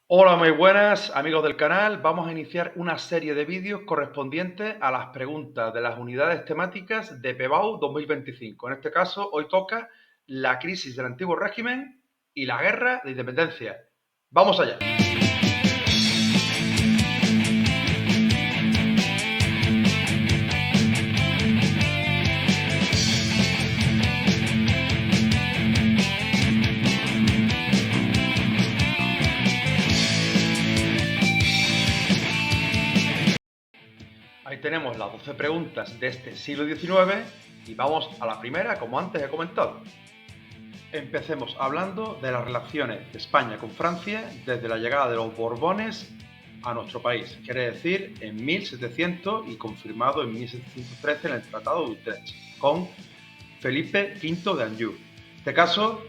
Hola, muy buenas amigos del canal. Vamos a iniciar una serie de vídeos correspondientes a las preguntas de las unidades temáticas de PEBAU 2025. En este caso, hoy toca la crisis del antiguo régimen y la guerra de independencia. ¡Vamos allá! Ahí tenemos las 12 preguntas de este siglo XIX y vamos a la primera, como antes he comentado. Empecemos hablando de las relaciones de España con Francia desde la llegada de los Borbones a nuestro país, quiere decir en 1700 y confirmado en 1713 en el Tratado de Utrecht, con Felipe V de Anjou. En este caso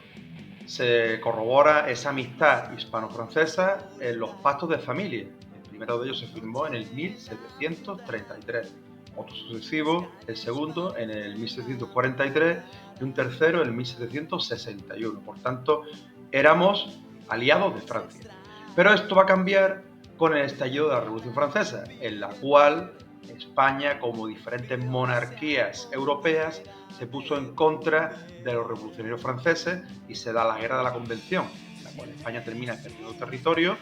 se corrobora esa amistad hispano-francesa en los pactos de familia. El primero de ellos se firmó en el 1733, otro sucesivo, el segundo en el 1743 y un tercero en el 1761. Por tanto, éramos aliados de Francia. Pero esto va a cambiar con el estallido de la Revolución Francesa, en la cual España, como diferentes monarquías europeas, se puso en contra de los revolucionarios franceses y se da la Guerra de la Convención, en la cual España termina perdiendo territorio,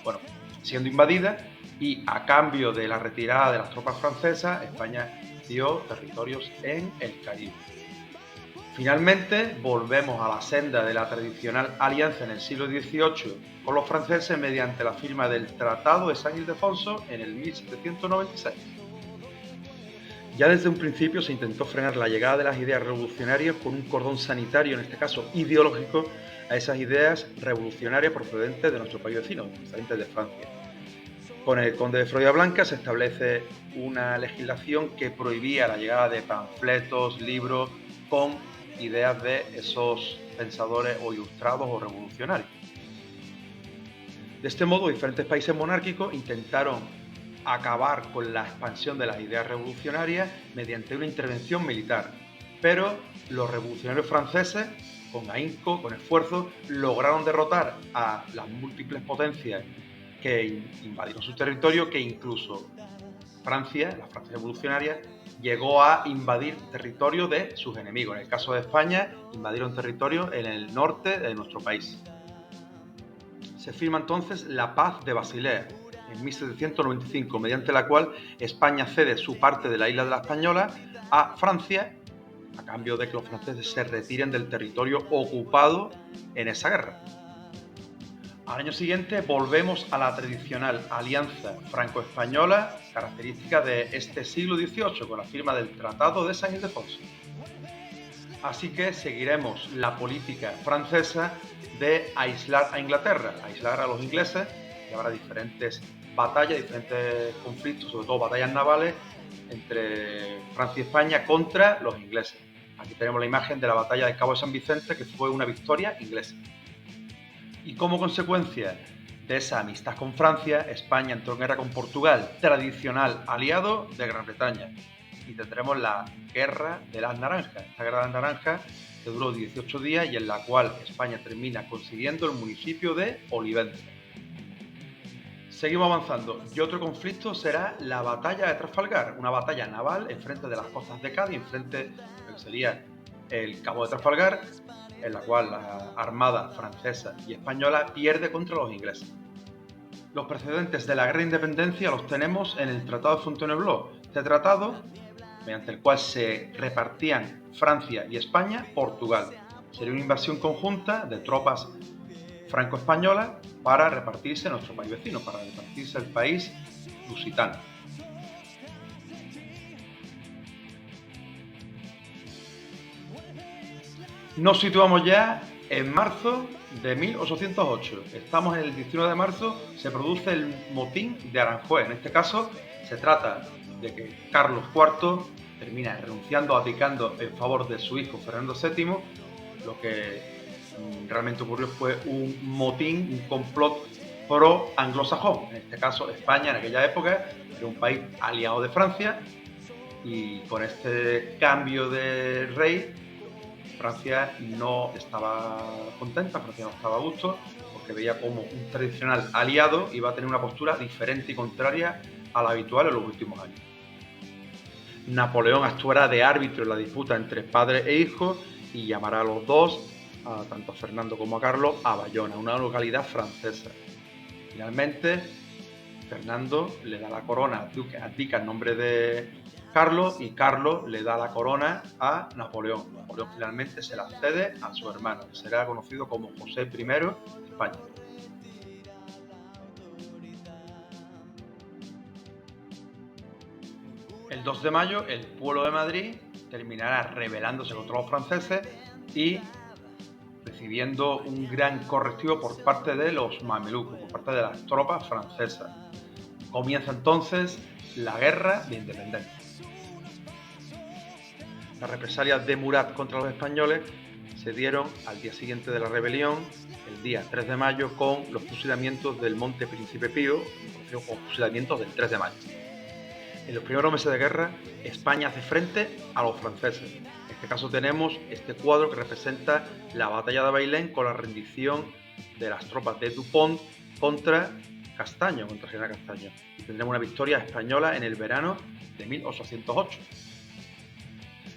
bueno, siendo invadida, y a cambio de la retirada de las tropas francesas, España dio territorios en el Caribe. Finalmente, volvemos a la senda de la tradicional alianza en el siglo XVIII con los franceses mediante la firma del Tratado de San Ildefonso en el 1796. Ya desde un principio se intentó frenar la llegada de las ideas revolucionarias con un cordón sanitario, en este caso ideológico, a esas ideas revolucionarias procedentes de nuestro país vecino, procedentes de Francia. Con el Conde de Floridablanca se establece una legislación que prohibía la llegada de panfletos, libros con ideas de esos pensadores o ilustrados o revolucionarios. De este modo, diferentes países monárquicos intentaron acabar con la expansión de las ideas revolucionarias mediante una intervención militar, pero los revolucionarios franceses, con ahínco, con esfuerzo, lograron derrotar a las múltiples potencias que invadieron su territorio, que incluso Francia, la Francia revolucionaria, llegó a invadir territorio de sus enemigos. En el caso de España, invadieron territorio en el norte de nuestro país. Se firma entonces la Paz de Basilea en 1795, mediante la cual España cede su parte de la isla de la Española a Francia, a cambio de que los franceses se retiren del territorio ocupado en esa guerra. Al año siguiente volvemos a la tradicional alianza franco-española, característica de este siglo XVIII, con la firma del Tratado de San Ildefonso. Así que seguiremos la política francesa de aislar a Inglaterra, aislar a los ingleses, y habrá diferentes batallas, diferentes conflictos, sobre todo batallas navales, entre Francia y España contra los ingleses. Aquí tenemos la imagen de la batalla de Cabo de San Vicente, que fue una victoria inglesa. Y como consecuencia de esa amistad con Francia, España entró en guerra con Portugal, tradicional aliado de Gran Bretaña. Y tendremos la Guerra de las Naranjas. Esta Guerra de las Naranjas que duró 18 días y en la cual España termina consiguiendo el municipio de Olivenza. Seguimos avanzando y otro conflicto será la batalla de Trafalgar, una batalla naval enfrente de las costas de Cádiz, enfrente de lo que sería el Cabo de Trafalgar, en la cual la armada francesa y española pierde contra los ingleses. Los precedentes de la Guerra de Independencia los tenemos en el Tratado de Fontainebleau. Este tratado, mediante el cual se repartían Francia y España, Portugal. Sería una invasión conjunta de tropas franco-españolas para repartirse nuestro país vecino, para repartirse el país lusitano. Nos situamos ya en marzo de 1808. Estamos en el 19 de marzo, se produce el motín de Aranjuez. En este caso, se trata de que Carlos IV termina renunciando, abdicando en favor de su hijo Fernando VII. Lo que realmente ocurrió fue un motín, un complot pro-anglosajón. En este caso, España en aquella época era un país aliado de Francia y con este cambio de rey Francia no estaba contenta, Francia no estaba a gusto, que veía como un tradicional aliado iba a tener una postura diferente y contraria a la habitual en los últimos años. Napoleón actuará de árbitro en la disputa entre padre e hijo y llamará a los dos, tanto a Fernando como a Carlos, a Bayona, una localidad francesa. Finalmente, Fernando le da la corona, abdica en nombre de Carlos y Carlos le da la corona a Napoleón. Napoleón finalmente se la cede a su hermano, que será conocido como José I de España. El 2 de mayo, el pueblo de Madrid terminará rebelándose contra los franceses y recibiendo un gran correctivo por parte de los mamelucos, por parte de las tropas francesas. Comienza entonces la Guerra de Independencia. Las represalias de Murat contra los españoles se dieron al día siguiente de la rebelión, el día 3 de mayo, con los fusilamientos del Monte Príncipe Pío, conocidos como fusilamientos del 3 de mayo. En los primeros meses de guerra, España hace frente a los franceses. En este caso tenemos este cuadro que representa la batalla de Bailén con la rendición de las tropas de Dupont contra Castaño, contra General Castaño. Y tendremos una victoria española en el verano de 1808.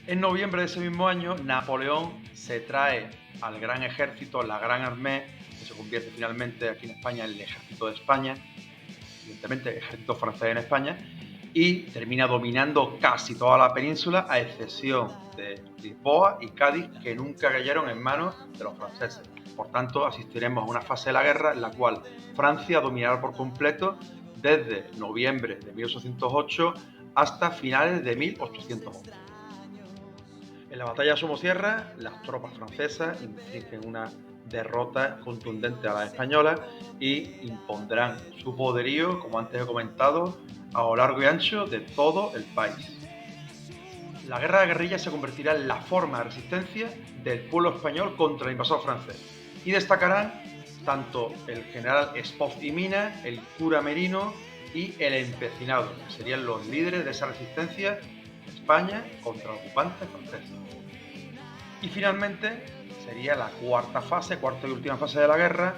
En noviembre de ese mismo año, Napoleón se trae al gran ejército, la Gran Armée, que se convierte finalmente aquí en España en el ejército de España, evidentemente el ejército francés en España, y termina dominando casi toda la península, a excepción de Lisboa y Cádiz, que nunca cayeron en manos de los franceses. Por tanto, asistiremos a una fase de la guerra en la cual Francia dominará por completo desde noviembre de 1808 hasta finales de 1811. En la batalla de Somosierra, las tropas francesas infligen una derrota contundente a las españolas y impondrán su poderío, como antes he comentado, a lo largo y ancho de todo el país. La guerra de guerrillas se convertirá en la forma de resistencia del pueblo español contra el invasor francés y destacarán tanto el general Espoz y Mina, el cura Merino y el empecinado, que serían los líderes de esa resistencia de España contra el ocupante francés. Y finalmente sería la cuarta y última fase de la guerra,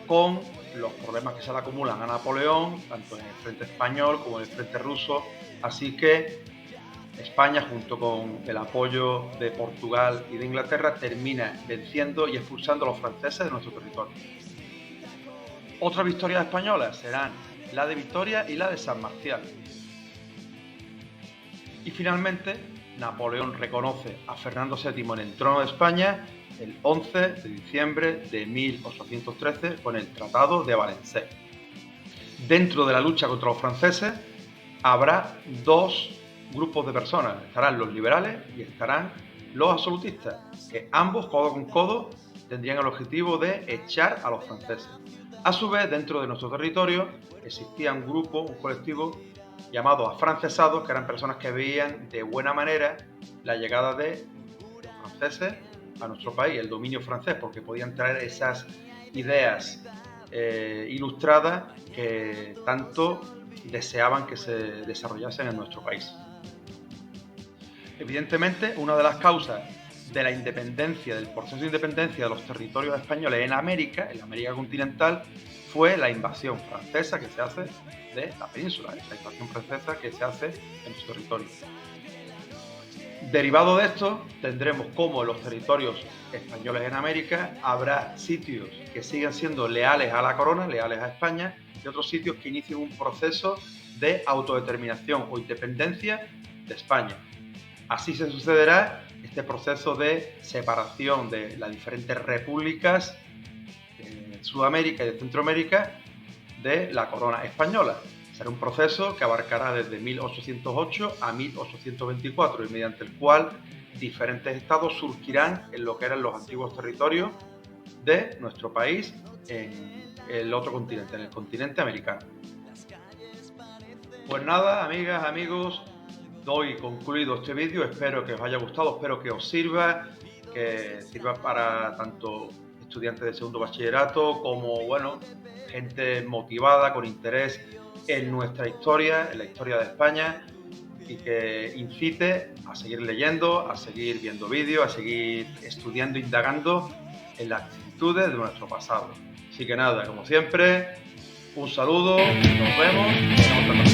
con los problemas que se le acumulan a Napoleón, tanto en el frente español como en el frente ruso, así que España, junto con el apoyo de Portugal y de Inglaterra, termina venciendo y expulsando a los franceses de nuestro territorio. Otras victorias españolas serán la de Vitoria y la de San Marcial. Y finalmente, Napoleón reconoce a Fernando VII en el trono de España el 11 de diciembre de 1813 con el Tratado de Valencey. Dentro de la lucha contra los franceses habrá dos grupos de personas, estarán los liberales y estarán los absolutistas, que ambos, codo con codo, tendrían el objetivo de echar a los franceses. A su vez, dentro de nuestro territorio existía un grupo, un colectivo llamado afrancesados, que eran personas que veían de buena manera la llegada de los franceses a nuestro país, el dominio francés, porque podían traer esas ideas ilustradas que tanto deseaban que se desarrollasen en nuestro país. Evidentemente, una de las causas de la independencia, del proceso de independencia de los territorios españoles en la América continental, fue la invasión francesa que se hace de la península, la invasión francesa que se hace en nuestro territorio. Derivado de esto, tendremos como en los territorios españoles en América habrá sitios que sigan siendo leales a la corona, leales a España, y otros sitios que inicien un proceso de autodeterminación o independencia de España. Así se sucederá este proceso de separación de las diferentes repúblicas de Sudamérica y de Centroamérica de la corona española. Será un proceso que abarcará desde 1808 a 1824 y mediante el cual diferentes estados surgirán en lo que eran los antiguos territorios de nuestro país en el otro continente, en el continente americano. Pues nada, amigas, amigos, doy concluido este vídeo, espero que os haya gustado, espero que os sirva, que sirva para tanto estudiantes de segundo bachillerato como, bueno, gente motivada, con interés en nuestra historia, en la historia de España, y que incite a seguir leyendo, a seguir viendo vídeos, a seguir estudiando, indagando en las actitudes de nuestro pasado. Así que nada, como siempre, un saludo, nos vemos en otra ocasión.